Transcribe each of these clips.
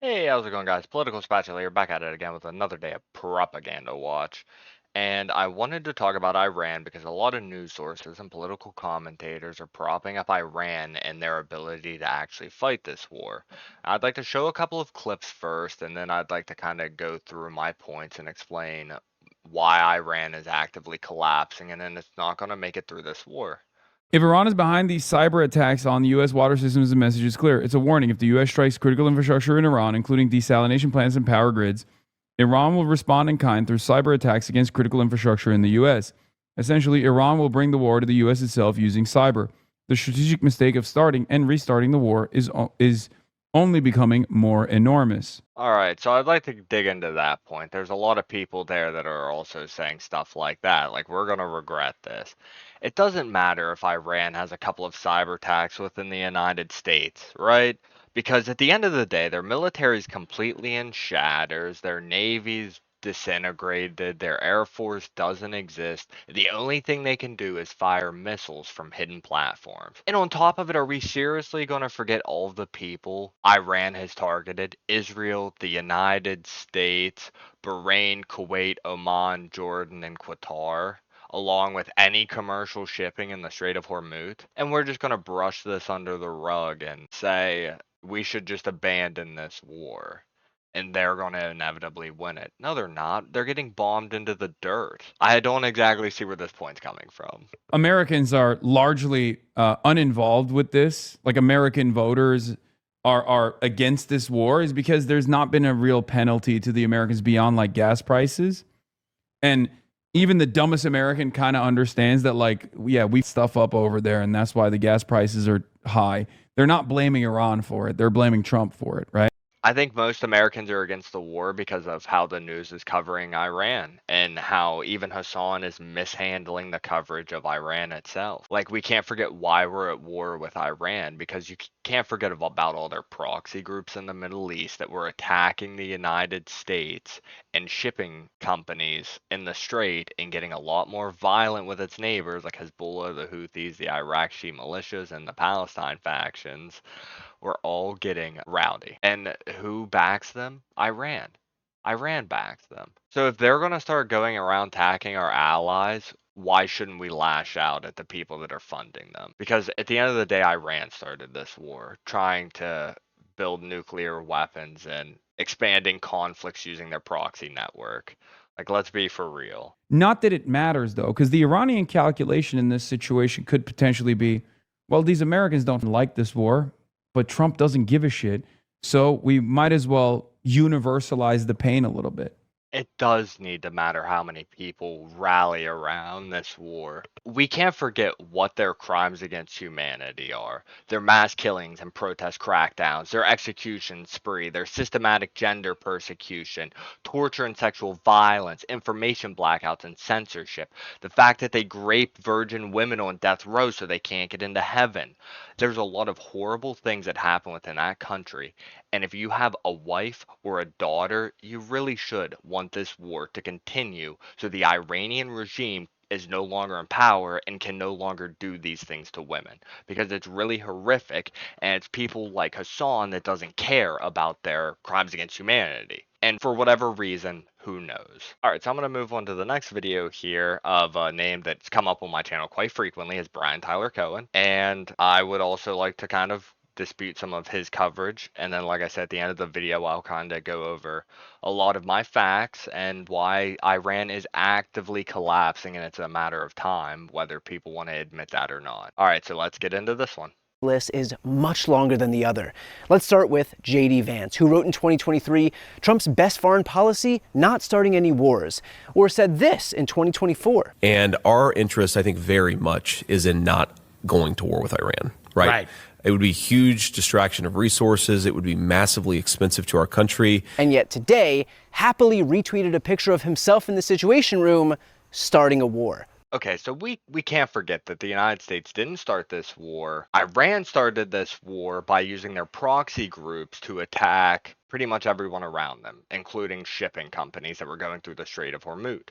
Hey, how's it going, guys? Political Spatula here, back at it again with another day of propaganda watch. And I wanted to talk about Iran because a lot of news sources and political commentators are propping up Iran and their ability to actually fight this war. I'd like to show a couple of clips first, and then I'd like to kind of go through my points and explain why Iran is actively collapsing and then it's not going to make it through this war. If Iran is behind these cyber attacks on the U.S. water systems, the message is clear. It's a warning. If the U.S. strikes critical infrastructure in Iran, including desalination plants and power grids, Iran will respond in kind through cyber attacks against critical infrastructure in the U.S. Essentially, Iran will bring the war to the U.S. itself using cyber. The strategic mistake of starting and restarting the war is only becoming more enormous. All right, so I'd like to dig into that point. There's a lot of people there that are also saying stuff like that, like we're going to regret this. It doesn't matter if Iran has a couple of cyber attacks within the United States, right? Because at the end of the day, their military is completely in shatters, their navy's disintegrated, their air force doesn't exist. The only thing they can do is fire missiles from hidden platforms. And on top of it, are we seriously going to forget all of the people Iran has targeted? Israel, the United States, Bahrain, Kuwait, Oman, Jordan, and Qatar, along with any commercial shipping in the Strait of Hormuz. And we're just going to brush this under the rug and say we should just abandon this war and they're going to inevitably win it. No, they're not. They're getting bombed into the dirt. I don't exactly see where this point's coming from. Americans are largely uninvolved with this. Like American voters are against this war is because there's not been a real penalty to the Americans beyond like gas prices. And even the dumbest American kind of understands that, like, yeah, we stuff up over there, and that's why the gas prices are high. They're not blaming Iran for it. They're blaming Trump for it, right? I think most Americans are against the war because of how the news is covering Iran and how even Hassan is mishandling the coverage of Iran itself. Like, we can't forget why we're at war with Iran because you can't forget about all their proxy groups in the Middle East that were attacking the United States and shipping companies in the Strait and getting a lot more violent with its neighbors like Hezbollah, the Houthis, the Iraqi militias, and the Palestine factions were all getting rowdy. And who backs them? Iran. Iran backs them. So if they're going to start going around attacking our allies, why shouldn't we lash out at the people that are funding them? Because at the end of the day, Iran started this war trying to build nuclear weapons and expanding conflicts using their proxy network. Like, let's be for real. Not that it matters, though, because the Iranian calculation in this situation could potentially be, well, these Americans don't like this war, but Trump doesn't give a shit. So we might as well universalize the pain a little bit. It does need to matter how many people rally around this war. We can't forget what their crimes against humanity are. Their mass killings and protest crackdowns, their execution spree, their systematic gender persecution, torture and sexual violence, information blackouts and censorship, the fact that they grape virgin women on death row so they can't get into heaven. There's a lot of horrible things that happen within that country, and if you have a wife or a daughter, you really should want this war to continue so the Iranian regime is no longer in power and can no longer do these things to women because it's really horrific and it's people like Hassan that doesn't care about their crimes against humanity. And for whatever reason, who knows? All right, so I'm going to move on to the next video here of a name that's come up on my channel quite frequently is Brian Tyler Cohen. And I would also like to kind of dispute some of his coverage. And then, like I said, at the end of the video, I'll kind of go over a lot of my facts and why Iran is actively collapsing, and it's a matter of time whether people want to admit that or not. All right, so let's get into this one. List is much longer than the other. Let's start with J.D. Vance, who wrote in 2023, Trump's best foreign policy, not starting any wars, or said this in 2024. And our interest, I think, very much is in not going to war with Iran, right? Right. It would be a huge distraction of resources. It would be massively expensive to our country. And yet today, happily retweeted a picture of himself in the Situation Room starting a war. Okay, so we can't forget that the United States didn't start this war. Iran started this war by using their proxy groups to attack pretty much everyone around them, including shipping companies that were going through the Strait of Hormuz.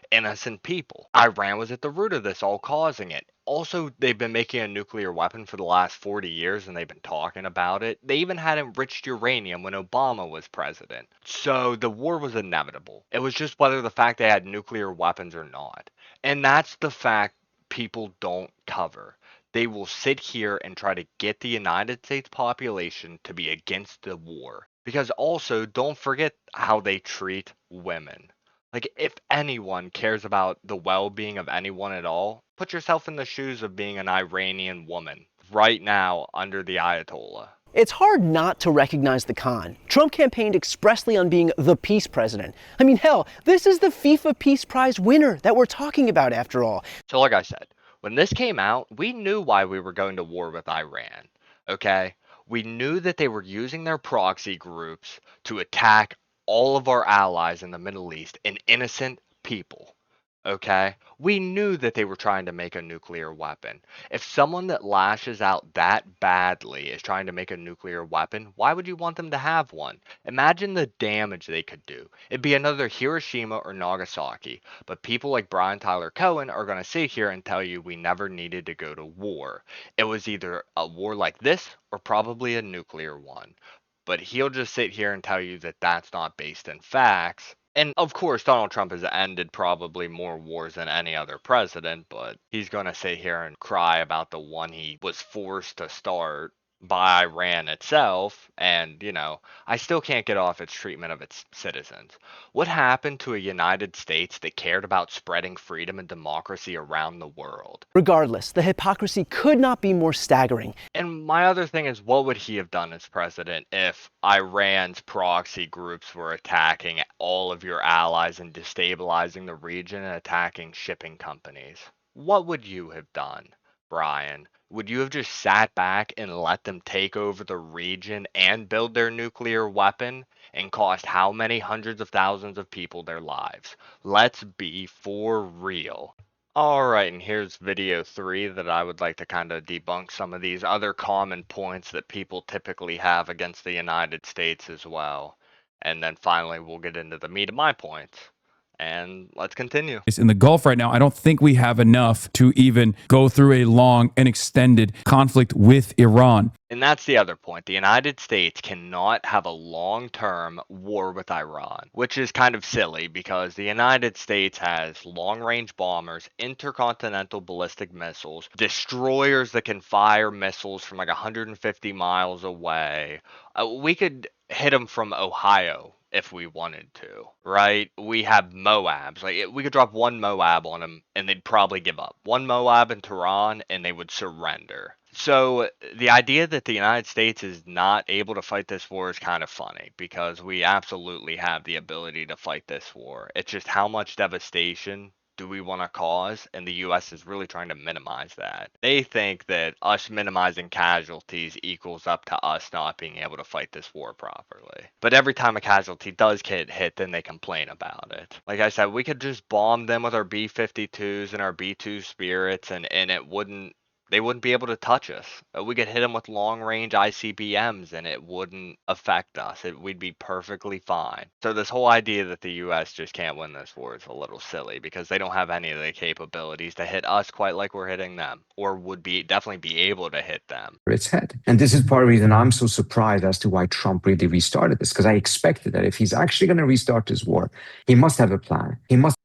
Innocent people. Iran was at the root of this, all causing it. Also, they've been making a nuclear weapon for the last 40 years and they've been talking about it. They even had enriched uranium when Obama was president. So the war was inevitable. It was just whether the fact they had nuclear weapons or not. And that's the fact people don't cover. They will sit here and try to get the United States population to be against the war. Because also, don't forget how they treat women. Like, if anyone cares about the well being of anyone at all, put yourself in the shoes of being an Iranian woman right now under the Ayatollah. It's hard not to recognize the con. Trump campaigned expressly on being the peace president. I mean, hell, this is the FIFA Peace Prize winner that we're talking about after all. So, like I said, when this came out, we knew why we were going to war with Iran. Okay? We knew that they were using their proxy groups to attack all of our allies in the Middle East and innocent people. Okay? We knew that they were trying to make a nuclear weapon. If someone that lashes out that badly is trying to make a nuclear weapon, why would you want them to have one? Imagine the damage they could do. It'd be another Hiroshima or Nagasaki. But people like Brian Tyler Cohen are going to sit here and tell you we never needed to go to war. It was either a war like this or probably a nuclear one. But he'll just sit here and tell you that that's not based in facts. And of course, Donald Trump has ended probably more wars than any other president, but he's going to sit here and cry about the one he was forced to start by Iran itself. And, I still can't get off its treatment of its citizens. What happened to a United States that cared about spreading freedom and democracy around the world? Regardless, the hypocrisy could not be more staggering. And my other thing is, what would he have done as president if Iran's proxy groups were attacking all of your allies and destabilizing the region and attacking shipping companies? What would you have done, Brian? Would you have just sat back and let them take over the region and build their nuclear weapon and cost how many hundreds of thousands of people their lives? Let's be for real. Alright, and here's video 3 that I would like to kind of debunk some of these other common points that people typically have against the United States as well. And then finally, we'll get into the meat of my points. And let's continue. In the Gulf right now, I don't think we have enough to even go through a long and extended conflict with Iran. And that's the other point. The United States cannot have a long-term war with Iran, which is kind of silly because the United States has long-range bombers, intercontinental ballistic missiles, destroyers that can fire missiles from like 150 miles away. We could hit them from Ohio if we wanted to, right? We have Moabs. Like, we could drop one Moab on them and they'd probably give up. One Moab in Tehran and they would surrender. So the idea that the United States is not able to fight this war is kind of funny because we absolutely have the ability to fight this war. It's just how much devastation do we want to cause? And the U.S. is really trying to minimize that. They think that us minimizing casualties equals up to us not being able to fight this war properly. But every time a casualty does get hit, then they complain about it. Like I said, we could just bomb them with our B-52s and our B-2 Spirits and they wouldn't be able to touch us. We could hit them with long-range ICBMs and it wouldn't affect us. We'd be perfectly fine. So this whole idea that the U.S. just can't win this war is a little silly because they don't have any of the capabilities to hit us quite like we're hitting them, or would definitely be able to hit them. Its head. And this is part of the reason I'm so surprised as to why Trump really restarted this, because I expected that if he's actually going to restart this war, he must have a plan.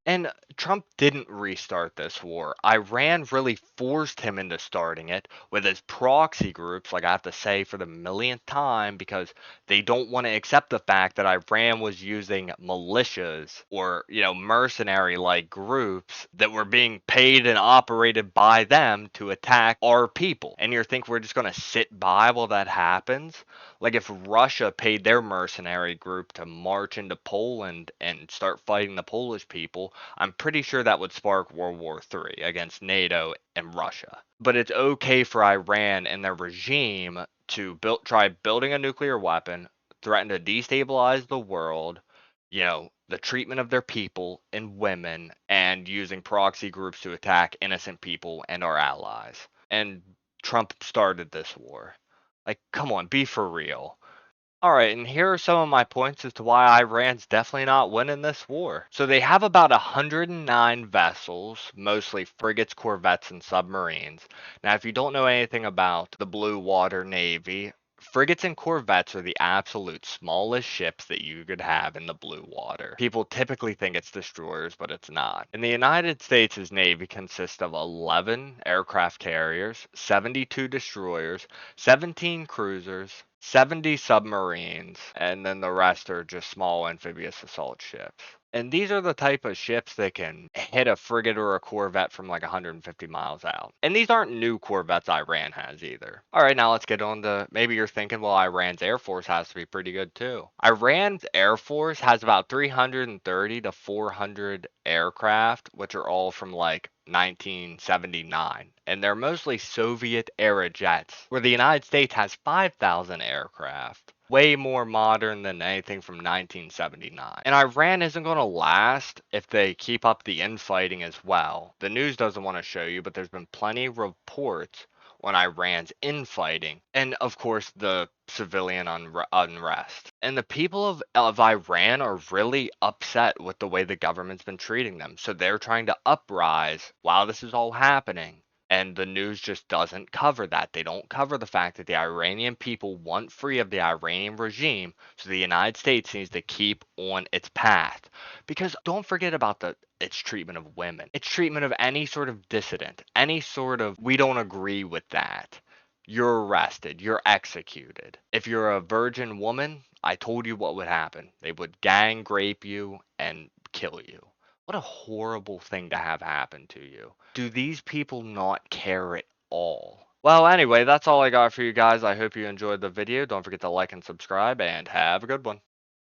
And Trump didn't restart this war. Iran really forced him into starting it with his proxy groups, like I have to say for the millionth time, because they don't want to accept the fact that Iran was using militias or, mercenary-like groups that were being paid and operated by them to attack our people. And you think we're just going to sit by while that happens? Like if Russia paid their mercenary group to march into Poland and start fighting the Polish people, I'm pretty sure that would spark World War III against NATO and Russia. But it's okay for Iran and their regime to try building a nuclear weapon, threaten to destabilize the world, the treatment of their people and women, and using proxy groups to attack innocent people and our allies. And Trump started this war. Like, come on, be for real. Alright, and here are some of my points as to why Iran's definitely not winning this war. So they have about 109 vessels, mostly frigates, corvettes, and submarines. Now, if you don't know anything about the Blue Water Navy, frigates and corvettes are the absolute smallest ships that you could have in the blue water. People typically think it's destroyers, but it's not. And the United States' Navy consists of 11 aircraft carriers, 72 destroyers, 17 cruisers, 70 submarines, and then the rest are just small amphibious assault ships. And these are the type of ships that can hit a frigate or a corvette from like 150 miles out. And these aren't new corvettes Iran has either. All right, now let's get on to, maybe you're thinking, well, Iran's Air Force has to be pretty good too. Iran's Air Force has about 330 to 400 aircraft, which are all from like 1979, and they're mostly Soviet era jets, where the United States has 5,000 aircraft. Way more modern than anything from 1979. And Iran isn't going to last if they keep up the infighting as well. The news doesn't want to show you, but there's been plenty of reports on Iran's infighting, and of course the civilian unrest. And the people of Iran are really upset with the way the government's been treating them. So they're trying to uprise while this is all happening. And the news just doesn't cover that. They don't cover the fact that the Iranian people want free of the Iranian regime, so the United States needs to keep on its path. Because don't forget about its treatment of women, its treatment of any sort of dissident, any sort of, we don't agree with that. You're arrested, you're executed. If you're a virgin woman, I told you what would happen. They would gang rape you and kill you. What a horrible thing to have happen to you. Do these people not care at all? Well, anyway, that's all I got for you guys. I hope you enjoyed the video. Don't forget to like and subscribe, and have a good one.